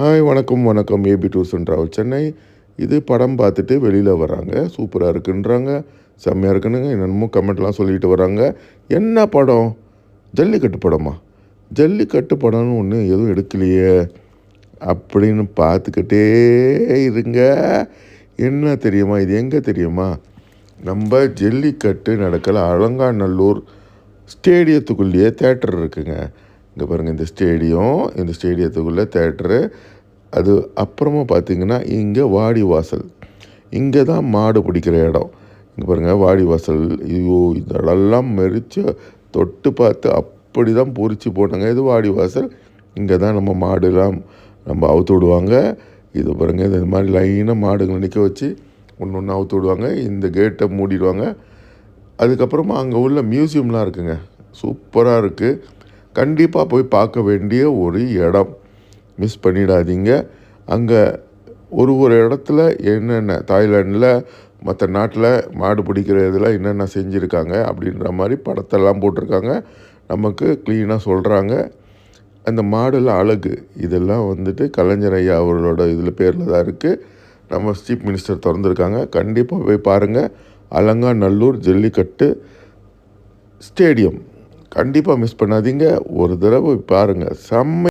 Hi வணக்கம் வணக்கம் AB tours and travel Chennai. இது படம் பார்த்துட்டு வெளியில் வராங்க. சூப்பராக இருக்குன்றாங்க, செம்மையாக இருக்குனுங்க, என்னென்னமோ கமெண்ட்லாம் சொல்லிட்டு வராங்க. என்ன படம்? ஜல்லிக்கட்டு படமா? ஜல்லிக்கட்டு படம்னு ஒன்று எதுவும் எடுக்கலையே அப்படின்னு பார்த்துக்கிட்டே இருங்க. என்ன தெரியுமா, இது எங்கே தெரியுமா? நம்ம ஜல்லிக்கட்டு நடக்கல அலங்காநல்லூர் ஸ்டேடியத்துக்குள்ளேயே தேட்டர் இருக்குங்க. இங்கே பாருங்கள், இந்த ஸ்டேடியத்துக்குள்ளே தேட்டரு. அது அப்புறமா பார்த்திங்கன்னா இங்கே வாடிவாசல், இங்கே தான் மாடு பிடிக்கிற இடம். இங்கே பாருங்கள் வாடிவாசல். ஐயோ, இதெல்லாம் மெரிச்சு தொட்டு பார்த்து அப்படி தான் பொறிச்சு போட்டாங்க. இது வாடிவாசல். இங்கே தான் நம்ம மாடுலாம் நம்ம அவுத்து விடுவாங்க. இது பாருங்கள், இந்த மாதிரி லைனாக மாடுகளை நிற்க வச்சு ஒன்று ஒன்று அவுத்து விடுவாங்க. இந்த கேட்டை மூடிடுவாங்க. அதுக்கப்புறமா அங்கே உள்ள மியூசியம்லாம் இருக்குங்க, சூப்பராக இருக்குது. கண்டிப்பாக போய் பார்க்க வேண்டிய ஒரு இடம், மிஸ் பண்ணிடாதீங்க. அங்கே ஒரு இடத்துல என்னென்ன தாய்லாண்டில் மற்ற நாட்டில் மாடு பிடிக்கிற இதில் என்னென்ன செஞ்சுருக்காங்க அப்படின்ற மாதிரி படத்தெல்லாம் போட்டிருக்காங்க. நமக்கு க்ளீனாக சொல்கிறாங்க. அந்த மாடுல அழகு இதெல்லாம் வந்துட்டு கலைஞர் ஐயா அவர்களோட இதில் பேரில் தான் இருக்குது. நம்ம சீஃப் மினிஸ்டர் திறந்துருக்காங்க. கண்டிப்பாக போய் பாருங்கள். அலங்காநல்லூர் ஜல்லிக்கட்டு ஸ்டேடியம் கண்டிப்பாக மிஸ் பண்ணாதீங்க. ஒரு தடவை பாருங்கள், செம்ம